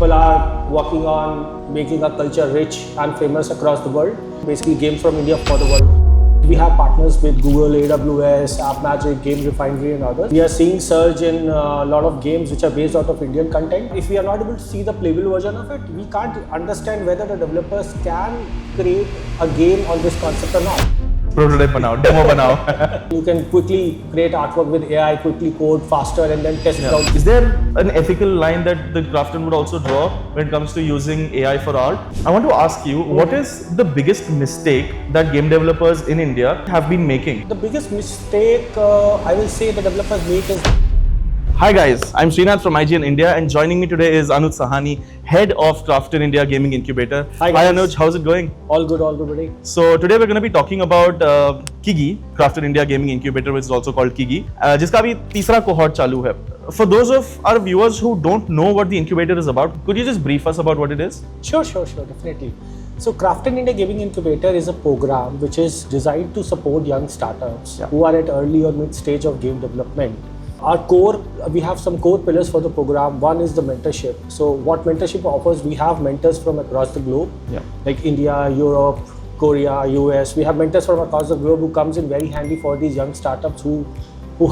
people are working on making a culture rich and famous across the world. Basically, games from India for the world. We have partners with Google, AWS, AppMagic, Game Refinery and others. We are seeing surge in a lot of games which are based out of Indian content. If we are not able to see the playable version of it, we can't understand whether the developers can create a game on this concept or not. Prototype banao, demo banao. You can quickly create artwork with AI, quickly code faster and then test it out. Is there an ethical line that the Krafton would also draw when it comes to using AI for art? I want to ask you, what is the biggest mistake that game developers in India have been making? The biggest mistake I will say the developers make is... Hi guys, I'm Srinath from IGN India and joining me today is Anuj Sahani, head of Krafton India Gaming Incubator. Hi guys. Hi Anuj, how's it going? All good, buddy. So today we're going to be talking about Kigi, Krafton India Gaming Incubator, which is also called Kigi, जिसका भी तीसरा cohort चालू है. For those of our viewers who don't know what the incubator is about, could you just brief us about what it is? Sure, definitely. So Krafton India Gaming Incubator is a program which is designed to support young startups who are at early or mid stage of game development. We have some core pillars for the program. One is the mentorship. So what mentorship offers, we have mentors from across the globe, like India, Europe, Korea, US. We have mentors from across the globe who comes in very handy for these young startups who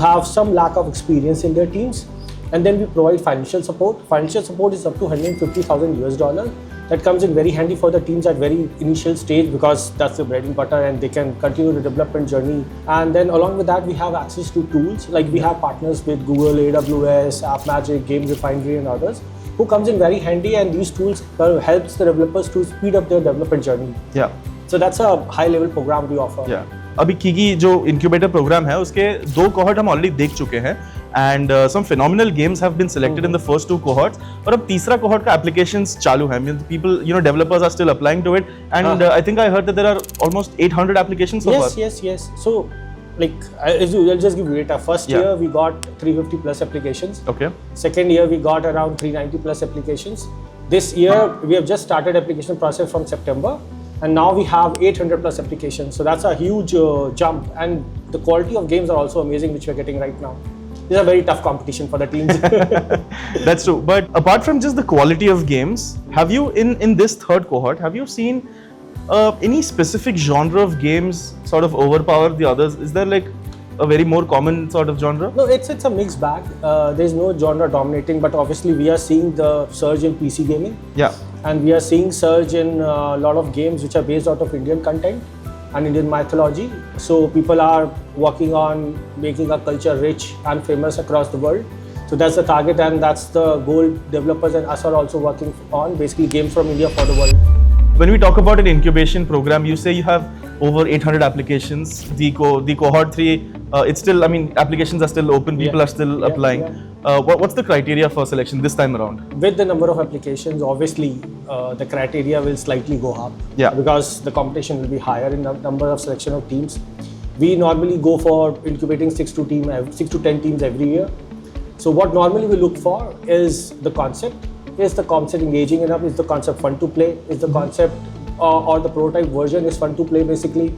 have some lack of experience in their teams. And then we provide financial support. Financial support is up to $150,000. That comes in very handy for the teams at very initial stage because that's the bread and butter and they can continue the development journey. And then along with that, we have access to tools. Like we have partners with Google, AWS, AppMagic, Game Refinery and others who comes in very handy, and these tools helps the developers to speed up their development journey. Yeah. So that's a high level program we offer. Yeah. अभी Kigi जो incubator program है उसके दो cohort हम already देख चुके हैं and some phenomenal games have been selected in the first two cohorts. और अब तीसरा cohort का applications चालू है. I mean, people, developers are still applying to it, and I think I heard that there are almost 800 applications so far. Yes. So, I'll just give you data. First year we got 350 plus applications. Okay. Second year we got around 390 plus applications. This year we have just started application process from September. And now we have 800 plus applications. So that's a huge jump. And the quality of games are also amazing, which we're getting right now. It's a very tough competition for the teams. That's true. But apart from just the quality of games, have you, in this third cohort, have you seen any specific genre of games sort of overpower the others? Is there like a very more common sort of genre? No, it's a mixed bag. There's no genre dominating, but obviously we are seeing the surge in PC gaming. Yeah. And we are seeing surge in a lot of games which are based out of Indian content and Indian mythology. So people are working on making a culture rich and famous across the world. So that's the target, and that's the goal developers and us are also working on, basically games from India for the world. When we talk about an incubation program, you say you have over 800 applications. The cohort 3, it's still, applications are still open, people are still applying. What's the criteria for selection this time around? With the number of applications, obviously the criteria will slightly go up because the competition will be higher in the number of selection of teams. We normally go for incubating 6 to 10 teams every year. So what normally we look for is the concept. Is the concept engaging enough? Is the concept fun to play? Is the concept or the prototype version is fun to play basically?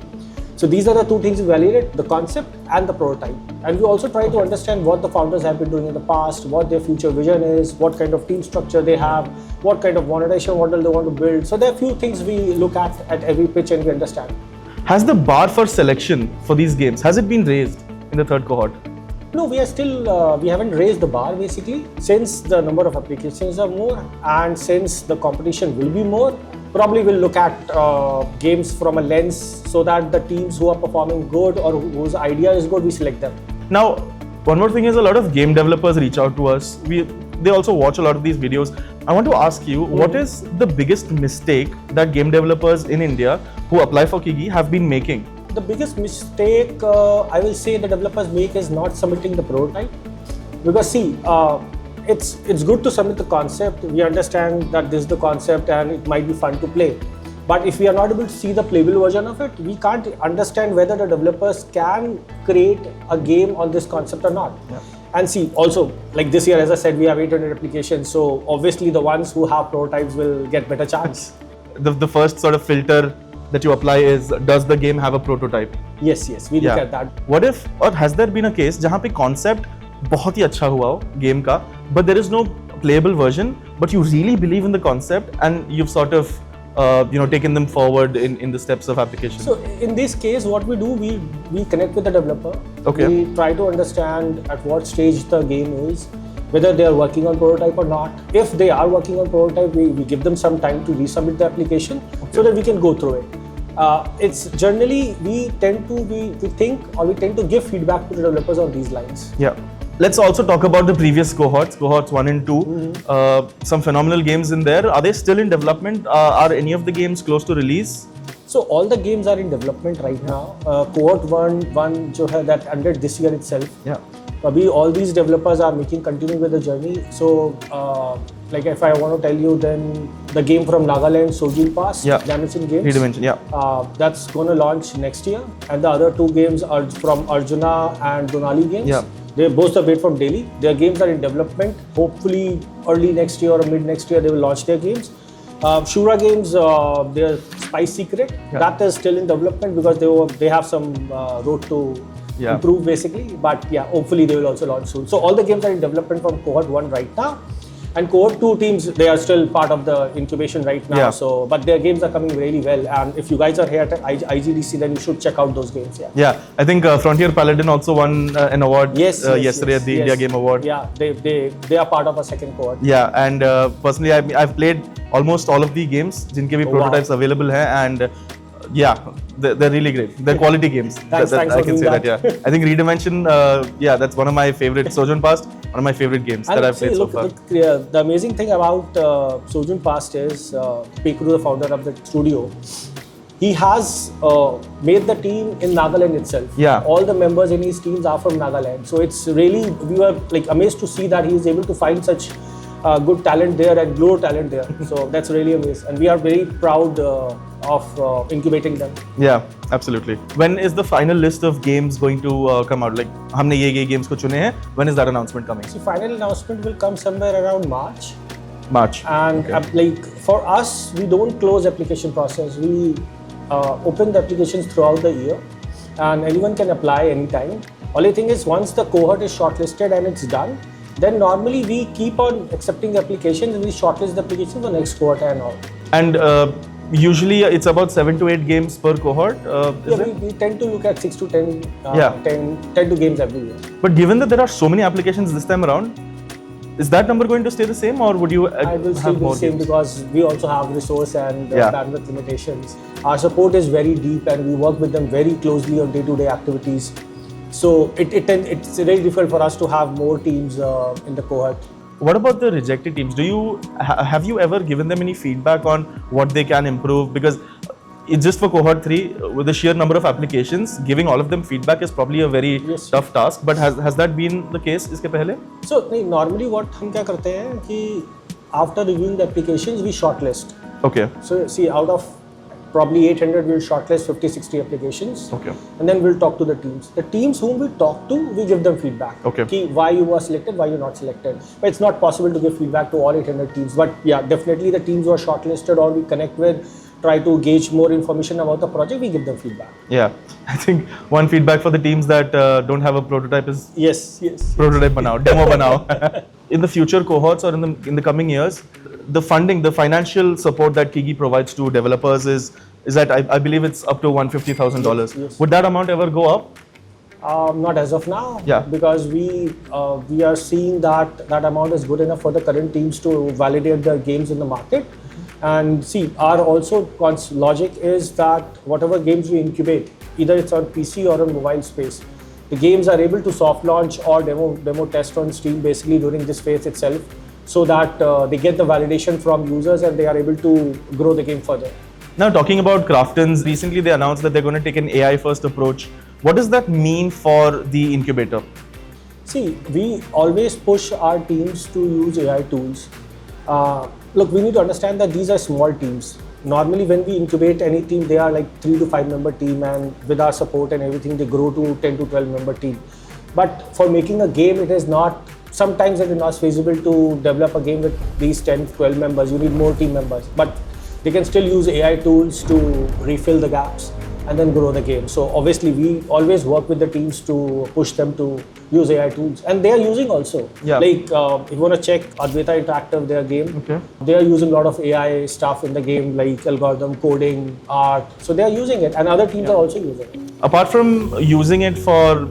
So these are the two things we evaluate, the concept and the prototype. And we also try to understand what the founders have been doing in the past, what their future vision is, what kind of team structure they have, what kind of monetization model they want to build. So there are a few things we look at every pitch and we understand. Has the bar for selection for these games, has it been raised in the third cohort? No, we are still, we haven't raised the bar basically. Since the number of applications are more and since the competition will be more, probably we'll look at games from a lens so that the teams who are performing good or whose idea is good, we select them. Now, one more thing is a lot of game developers reach out to us. They also watch a lot of these videos. I want to ask you, what is the biggest mistake that game developers in India who apply for Kigi have been making? The biggest mistake I will say the developers make is not submitting the prototype. Because see, it's good to submit the concept. We understand that this is the concept and it might be fun to play. But if we are not able to see the playable version of it, we can't understand whether the developers can create a game on this concept or not. Yeah. And see, also, like this year, as I said, we have 800 applications. So obviously the ones who have prototypes will get better chance. The first sort of filter that you apply is, does the game have a prototype? Yes, we look at that. What if, or has there been a case जहाँ पे concept बहुत ही अच्छा हुआ हो game का, but there is no playable version, but you really believe in the concept and you've sort of taken them forward in the steps of application. So in this case, what we do, we connect with the developer. Okay. We try to understand at what stage the game is, whether they are working on prototype or not. If they are working on prototype, we give them some time to resubmit the application so that we can go through it. It's generally we tend to give feedback to the developers on these lines. Yeah. Let's also talk about the previous cohorts 1 and 2. Some phenomenal games in there. Are they still in development? Are any of the games close to release? So all the games are in development right now. Cohort 1 जो है that ended this year itself. Yeah. Abhi all these developers are continuing with the journey. So like if I want to tell you, then the game from Nagaland, Sojin Pass, Dimension Games. Redimension, yeah. That's going to launch next year. And the other 2 games are from Arjuna and Donali Games. Yeah. They both are based from Delhi. Their games are in development. Hopefully early next year or mid next year they will launch their games. Shura Games, their Spice Secret, that is still in development because they have some road to improve basically. But yeah, hopefully they will also launch soon. So all the games are in development from Cohort 1 right now. And Cohort 2 teams, they are still part of the incubation right now. Yeah. So, but their games are coming really well. And if you guys are here at IGDC, then you should check out those games. Yeah. I think Frontier Paladin also won an award yesterday at the India Game Award. Yeah, they are part of a second cohort. Yeah, and personally, I've played almost all of the games. जिनके भी prototypes available हैं, and yeah, they're really great. They're quality games. Thanks I can say that. that. Yeah, I think Redimension. That's one of my favorite. Sojourn Past, one of my favorite games that I've played so far. The amazing thing about Sojourn Past is Pekuru, the founder of the studio, he has made the team in Nagaland itself. Yeah. All the members in his teams are from Nagaland. So it's really, we were like amazed to see that he is able to find such good talent there and grow talent there. So that's really amazing. And we are very proud of incubating them. Yeah, absolutely. When is the final list of games going to come out? Like, हमने ये games को चुने हैं. When is that announcement coming? So final announcement will come somewhere around March. March. And like for us, we don't close application process. We open the applications throughout the year, and anyone can apply anytime. Only thing is, once the cohort is shortlisted and it's done, then normally we keep on accepting applications and we shortlist the applications for next cohort and all. And usually it's about 7 to 8 games per cohort. We tend to look at 6 to 10, 10 games every year. But given that there are so many applications this time around, is that number going to stay the same, or would you I will still have be more the same games? because we also have resource and bandwidth limitations. Our support is very deep and we work with them very closely on day-to-day activities. So it's very difficult for us to have more teams in the cohort. What about the rejected teams? Do you have you ever given them any feedback on what they can improve? Because it's just for cohort 3, with the sheer number of applications, giving all of them feedback is probably a very tough task. But has that been the case इसके पहले? So normally what हम क्या करते हैं कि after reviewing the applications we shortlist. Okay. So see, out of probably 800 we'll shortlist 50-60 applications. Okay. And then we'll talk to the teams. The teams whom we talk to, we give them feedback. Okay. Ki why you were selected, why you're not selected. But it's not possible to give feedback to all 800 teams. But yeah, definitely the teams who are shortlisted or we connect with, try to gauge more information about the project, we give them feedback. Yeah, I think one feedback for the teams that don't have a prototype is yes. Prototype banao, demo banao. In the future cohorts or in the coming years, the funding, the financial support that Kigi provides to developers is that I believe it's up to $150,000. Yes. Would that amount ever go up? Not as of now. Yeah. Because we are seeing that amount is good enough for the current teams to validate their games in the market. And see, our also logic is that whatever games we incubate, either it's on PC or on mobile space, the games are able to soft launch or demo test on Steam basically during this phase itself, so that they get the validation from users and they are able to grow the game further. Now, talking about Kraftons, recently they announced that they're going to take an AI-first approach. What does that mean for the incubator? See, we always push our teams to use AI tools. Look, we need to understand that these are small teams. Normally, when we incubate any team, they are like 3 to 5 member team, and with our support and everything, they grow to 10 to 12 member team. But for making a game, it is not, sometimes it is not feasible to develop a game with these 10, 12 members. You need more team members. But they can still use AI tools to refill the gaps. and then grow the game. So obviously we always work with the teams to push them to use AI tools, and they are using also. Yeah. Like if you want to check Advaita Interactive, their game, Okay. they are using a lot of AI stuff in the game, like algorithm, coding, art. So they are using it, and other teams are also using it. Apart from using it for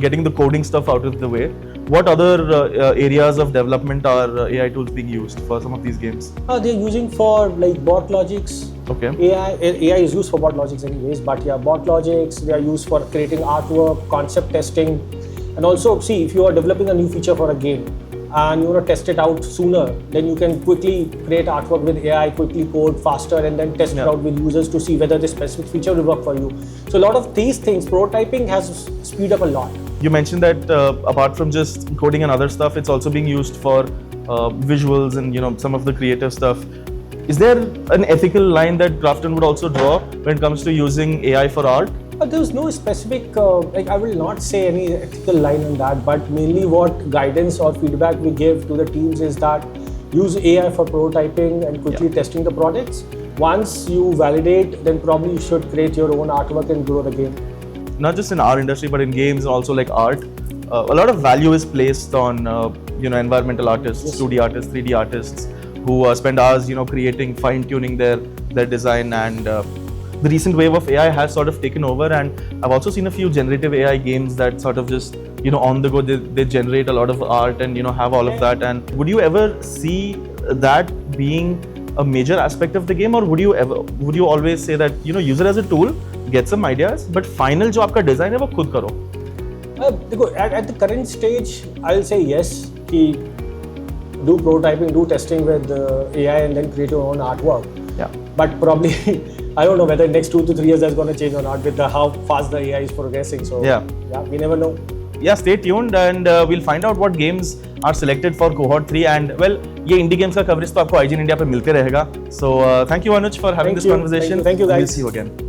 getting the coding stuff out of the way, what other areas of development are AI tools being used for some of these games? They're using for like bot logics. Okay. AI is used for bot logics anyways, but yeah, bot logics, they are used for creating artwork, concept testing, and also see if you are developing a new feature for a game and you want to test it out sooner, then you can quickly create artwork with AI, quickly code faster, and then test it out with users to see whether this specific feature will work for you. So a lot of these things, prototyping has speed up a lot. You mentioned that apart from just coding and other stuff, it's also being used for visuals and some of the creative stuff. Is there an ethical line that Krafton would also draw when it comes to using AI for art? There's no specific, I will not say any ethical line on that, but mainly what guidance or feedback we give to the teams is that use AI for prototyping and quickly testing the products. Once you validate, then probably you should create your own artwork and grow the game. Not just in our industry, but in games, also like art. A lot of value is placed on environmental artists, 2D artists, 3D artists, who spend hours creating, fine-tuning their design, and the recent wave of AI has sort of taken over, and I've also seen a few generative AI games that sort of just on the go they generate a lot of art and have all of that. And would you ever see that being a major aspect of the game, or would you always say that use it as a tool, get some ideas, but final जो आपका design है वो खुद करो? देखो, at the current stage, I'll say yes. कि do prototyping, do testing with AI, and then create your own artwork. Yeah. But probably, I don't know whether next 2 to 3 years that's going to change or not with how fast the AI is progressing. So yeah, we never know. Yeah, stay tuned and we'll find out what games are selected for Cohort 3. And well, ये indie games का coverage तो आपको IGN India पे मिलते रहेगा. So thank you Anuj for having this conversation. Thank you guys. We'll see you again.